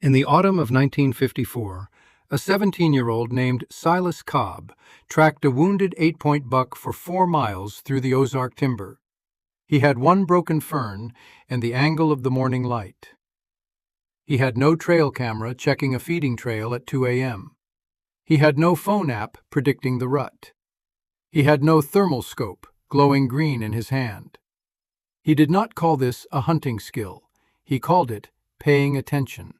In the autumn of 1954, a 17-year-old named Silas Cobb tracked a wounded 8-point buck for 4 miles through the Ozark timber. He had one broken fern and the angle of the morning light. He had no trail camera checking a feeding trail at 2 a.m. He had no phone app predicting the rut. He had no thermal scope glowing green in his hand. He did not call this a hunting skill. He called it paying attention.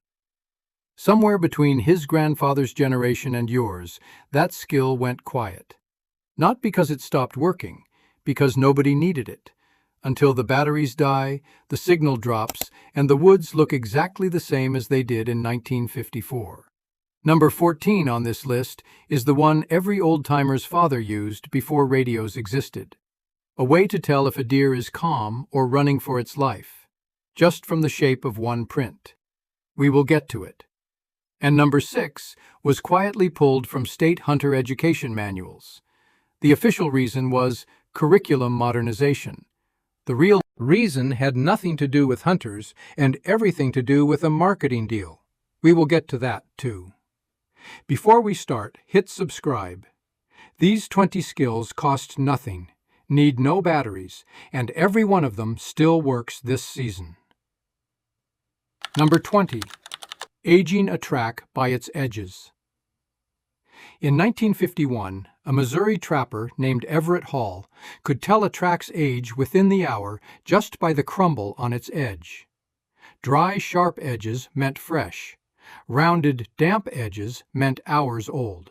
Somewhere between his grandfather's generation and yours, that skill went quiet. Not because it stopped working, because nobody needed it. Until the batteries die, the signal drops, and the woods look exactly the same as they did in 1954. Number 14 on this list is the one every old-timer's father used before radios existed. A way to tell if a deer is calm or running for its life, just from the shape of one print. We will get to it. And number 6 was quietly pulled from state hunter education manuals. The official reason was curriculum modernization. The real reason had nothing to do with hunters and everything to do with a marketing deal. We will get to that, too. Before we start, hit subscribe. These 20 skills cost nothing, need no batteries, and every one of them still works this season. Number 20. Aging a track by its edges. In 1951, a Missouri trapper named Everett Hall could tell a track's age within the hour just by the crumble on its edge. Dry, sharp edges meant fresh. Rounded, damp edges meant hours old.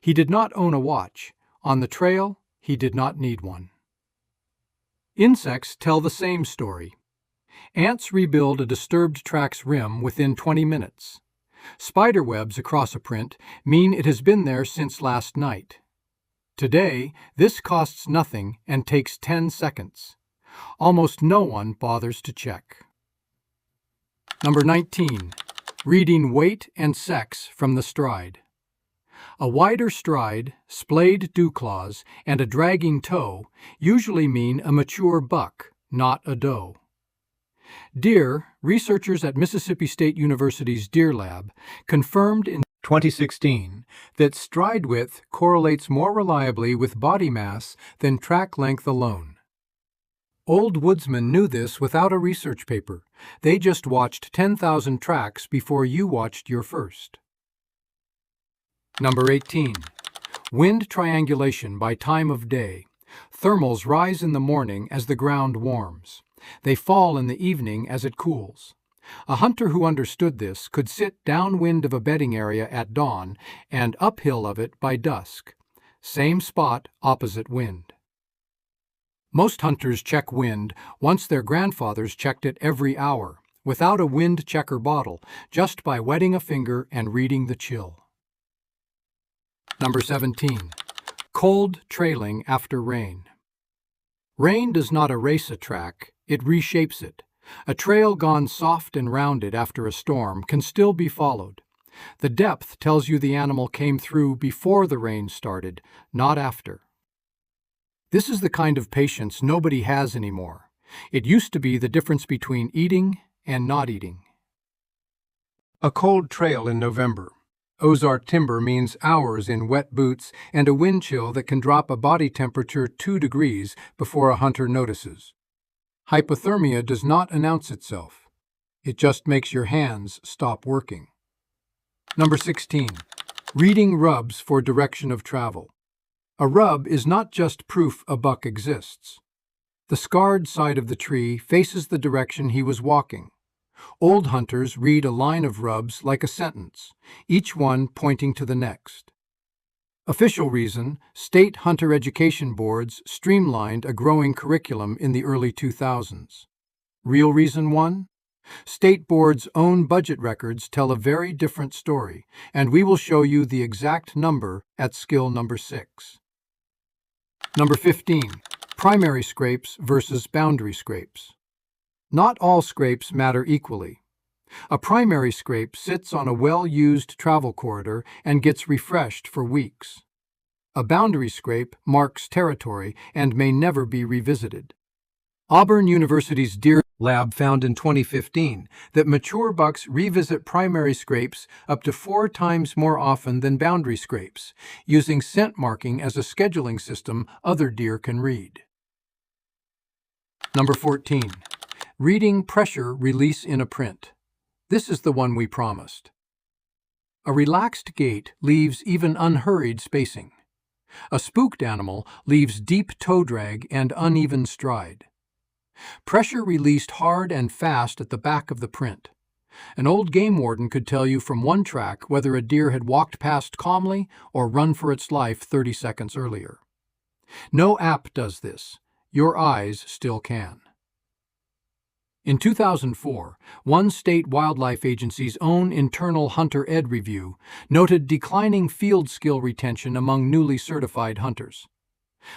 He did not own a watch. On the trail, he did not need one. Insects tell the same story. Ants rebuild a disturbed track's rim within 20 minutes. Spider webs across a print mean it has been there since last night. Today, this costs nothing and takes 10 seconds. Almost no one bothers to check. Number 19. Reading weight and sex from the stride. A wider stride, splayed dew claws, and a dragging toe usually mean a mature buck, not a doe. Deer, researchers at Mississippi State University's Deer Lab confirmed in 2016 that stride width correlates more reliably with body mass than track length alone. Old woodsmen knew this without a research paper. They just watched 10,000 tracks before you watched your first. Number 18. Wind triangulation by time of day. Thermals rise in the morning as the ground warms. They fall in the evening as it cools. A hunter who understood this could sit downwind of a bedding area at dawn and uphill of it by dusk. Same spot, opposite wind. Most hunters check wind once their grandfathers checked it every hour, without a wind checker bottle, just by wetting a finger and reading the chill. Number 17. Cold trailing after rain. Rain does not erase a track, it reshapes it. A trail gone soft and rounded after a storm can still be followed. The depth tells you the animal came through before the rain started, not after. This is the kind of patience nobody has anymore. It used to be the difference between eating and not eating. A cold trail in November. Ozark timber means hours in wet boots and a wind chill that can drop a body temperature 2 degrees before a hunter notices. Hypothermia does not announce itself. It just makes your hands stop working. Number 16. Reading rubs for direction of travel. A rub is not just proof a buck exists. The scarred side of the tree faces the direction he was walking. Old hunters read a line of rubs like a sentence, each one pointing to the next. Official reason, state hunter education boards streamlined a growing curriculum in the early 2000s. Real reason 1? State boards' own budget records tell a very different story, and we will show you the exact number at skill number 6. Number 15. Primary scrapes versus boundary scrapes. Not all scrapes matter equally. A primary scrape sits on a well-used travel corridor and gets refreshed for weeks. A boundary scrape marks territory and may never be revisited. Auburn University's Deer Lab found in 2015 that mature bucks revisit primary scrapes up to 4 times more often than boundary scrapes, using scent marking as a scheduling system other deer can read. Number 14. Reading pressure release in a print. This is the one we promised. A relaxed gait leaves even unhurried spacing. A spooked animal leaves deep toe drag and uneven stride. Pressure released hard and fast at the back of the print. An old game warden could tell you from one track whether a deer had walked past calmly or run for its life 30 seconds earlier. No app does this. Your eyes still can. In 2004, one state wildlife agency's own internal Hunter Ed review noted declining field skill retention among newly certified hunters.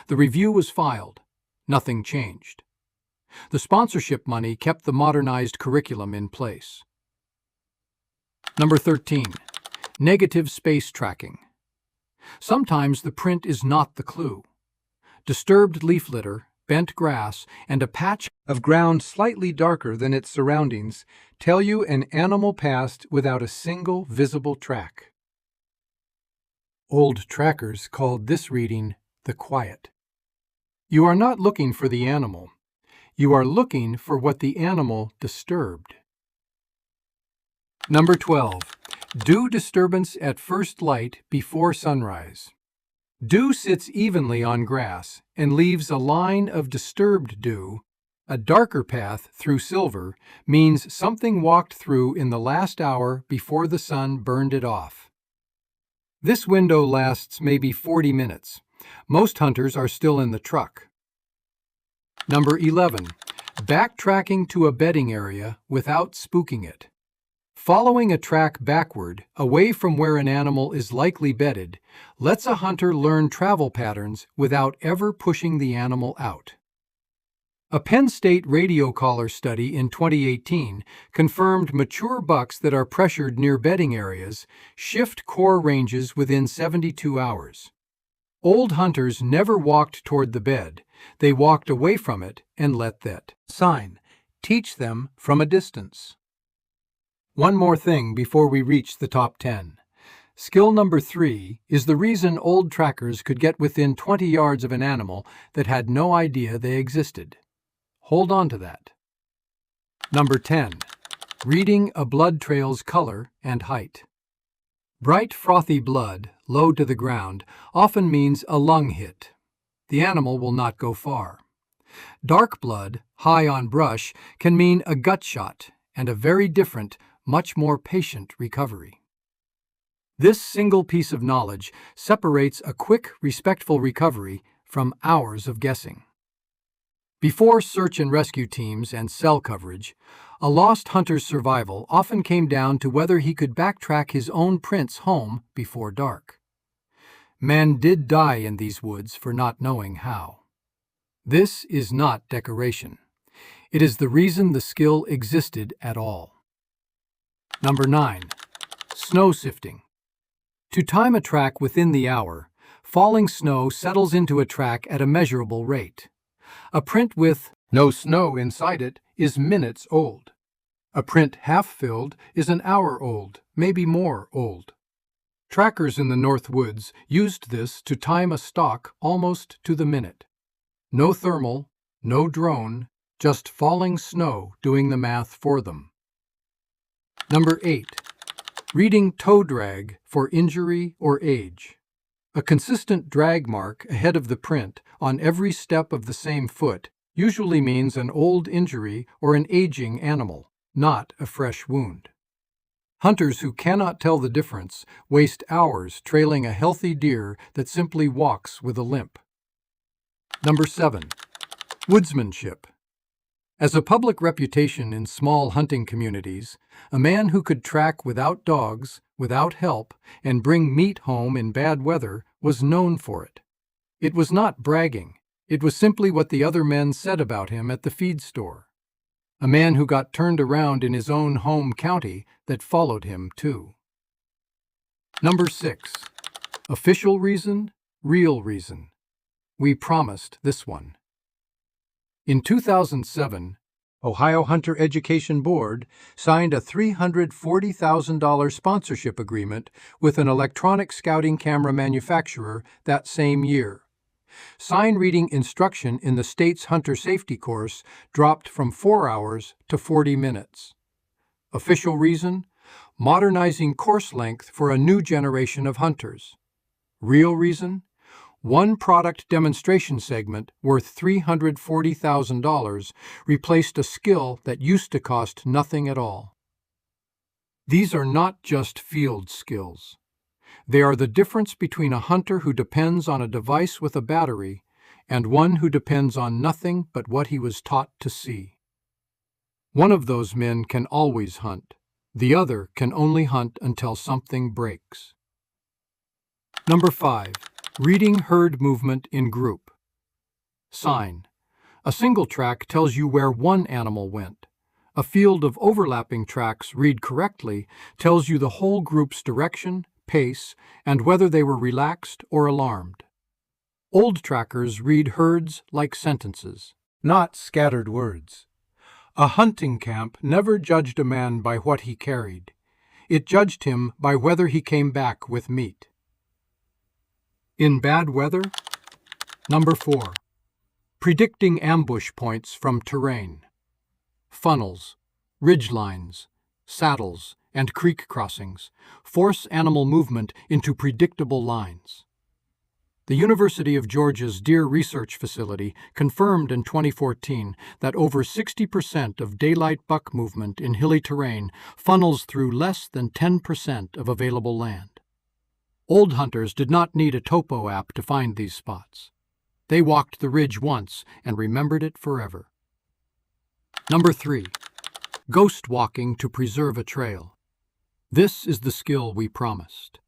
The review was filed. Nothing changed. The sponsorship money kept the modernized curriculum in place. Number 13. Negative space tracking. Sometimes the print is not the clue. Disturbed leaf litter, bent grass, and a patch of ground slightly darker than its surroundings tell you an animal passed without a single visible track. Old trackers called this reading the quiet. You are not looking for the animal. You are looking for what the animal disturbed. Number 12. Dew disturbance at first light before sunrise. Dew sits evenly on grass and leaves a line of disturbed dew. A darker path through silver means something walked through in the last hour before the sun burned it off. This window lasts maybe 40 minutes. Most hunters are still in the truck. Number 11. Backtracking to a bedding area without spooking it. Following a track backward, away from where an animal is likely bedded, lets a hunter learn travel patterns without ever pushing the animal out. A Penn State radio collar study in 2018 confirmed mature bucks that are pressured near bedding areas shift core ranges within 72 hours. Old hunters never walked toward the bed. They walked away from it and let that sign teach them from a distance. One more thing before we reach the top 10. Skill number 3 is the reason old trackers could get within 20 yards of an animal that had no idea they existed. Hold on to that. Number 10. Reading a blood trail's color and height. Bright, frothy blood, low to the ground, often means a lung hit. The animal will not go far. Dark blood, high on brush, can mean a gut shot and a very different, much more patient recovery. This single piece of knowledge separates a quick, respectful recovery from hours of guessing. Before search and rescue teams and cell coverage, a lost hunter's survival often came down to whether he could backtrack his own prints home before dark. Men did die in these woods for not knowing how. This is not decoration. It is the reason the skill existed at all. Number 9. Snow sifting. To time a track within the hour, falling snow settles into a track at a measurable rate. A print with no snow inside it is minutes old. A print half filled is an hour old, maybe more old. Trackers in the North Woods used this to time a stalk almost to the minute. No thermal, no drone, just falling snow doing the math for them. Number 8. Reading toe drag for injury or age. A consistent drag mark ahead of the print on every step of the same foot usually means an old injury or an aging animal, not a fresh wound. Hunters who cannot tell the difference waste hours trailing a healthy deer that simply walks with a limp. Number 7. Woodsmanship. As a public reputation in small hunting communities, a man who could track without dogs, without help, and bring meat home in bad weather was known for it. It was not bragging. It was simply what the other men said about him at the feed store. A man who got turned around in his own home county that followed him too. Number 6. Official reason, real reason. We promised this one. In 2007, Ohio Hunter Education Board signed a $340,000 sponsorship agreement with an electronic scouting camera manufacturer that same year. Sign reading instruction in the state's hunter safety course dropped from 4 hours to 40 minutes. Official reason? Modernizing course length for a new generation of hunters. Real reason? One product demonstration segment worth $340,000 replaced a skill that used to cost nothing at all. These are not just field skills. They are the difference between a hunter who depends on a device with a battery and one who depends on nothing but what he was taught to see. One of those men can always hunt. The other can only hunt until something breaks. Number 5. Reading herd movement in group. Sign. A single track tells you where one animal went. A field of overlapping tracks, read correctly, tells you the whole group's direction, pace, and whether they were relaxed or alarmed. Old trackers read herds like sentences, not scattered words. A hunting camp never judged a man by what he carried. It judged him by whether he came back with meat. In bad weather? Number 4. Predicting ambush points from terrain. Funnels, ridgelines, saddles, and creek crossings force animal movement into predictable lines. The University of Georgia's Deer Research Facility confirmed in 2014 that over 60% of daylight buck movement in hilly terrain funnels through less than 10% of available land. Old hunters did not need a topo app to find these spots. They walked the ridge once and remembered it forever. Number 3. Ghost walking to preserve a trail. This is the skill we promised.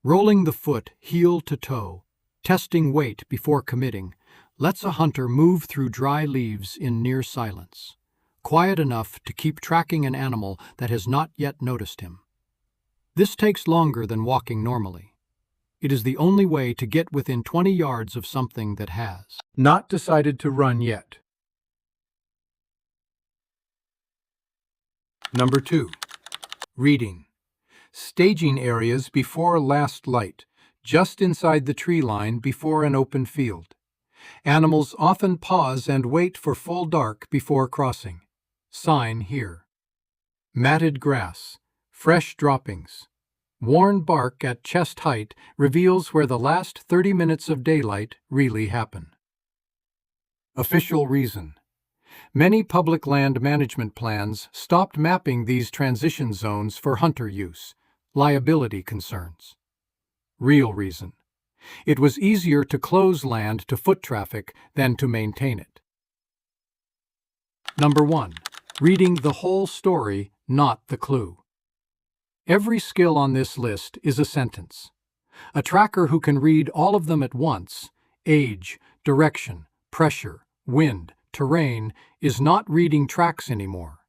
Rolling the foot heel to toe, testing weight before committing, lets a hunter move through dry leaves in near silence, quiet enough to keep tracking an animal that has not yet noticed him. This takes longer than walking normally. It is the only way to get within 20 yards of something that has not decided to run yet. Number 2. Reading. Staging areas before last light, just inside the tree line before an open field. Animals often pause and wait for full dark before crossing. Sign here. Matted grass, fresh droppings. Worn bark at chest height reveals where the last 30 minutes of daylight really happen. Official reason. Many public land management plans stopped mapping these transition zones for hunter use. Liability concerns. Real reason. It was easier to close land to foot traffic than to maintain it. Number 1. Reading the whole story, not the clue. Every skill on this list is a sentence. A tracker who can read all of them at once, age, direction, pressure, wind, terrain, is not reading tracks anymore.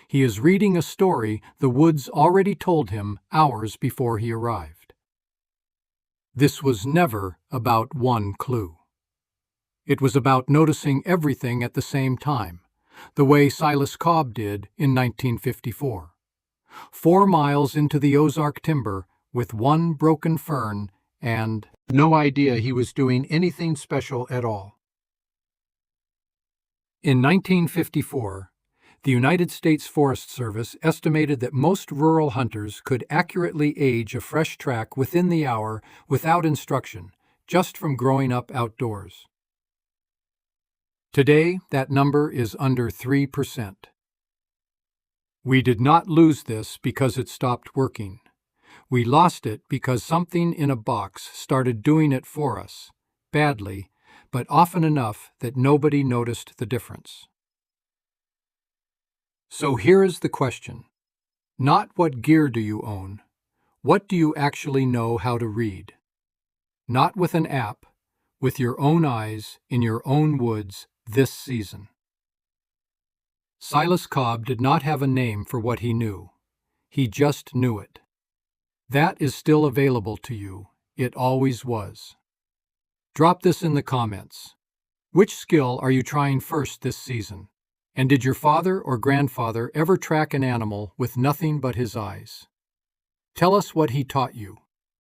He is reading a story the woods already told him hours before he arrived. This was never about one clue. It was about noticing everything at the same time, the way Silas Cobb did in 1954. 4 miles into the Ozark timber with one broken fern and no idea he was doing anything special at all. In 1954, the United States Forest Service estimated that most rural hunters could accurately age a fresh track within the hour without instruction, just from growing up outdoors. Today, that number is under 3%. We did not lose this because it stopped working. We lost it because something in a box started doing it for us, badly, but often enough that nobody noticed the difference. So here is the question. Not what gear do you own, what do you actually know how to read? Not with an app, with your own eyes in your own woods this season. Silas Cobb did not have a name for what he knew. He just knew it. That is still available to you. It always was. Drop this in the comments. Which skill are you trying first this season? And did your father or grandfather ever track an animal with nothing but his eyes? Tell us what he taught you.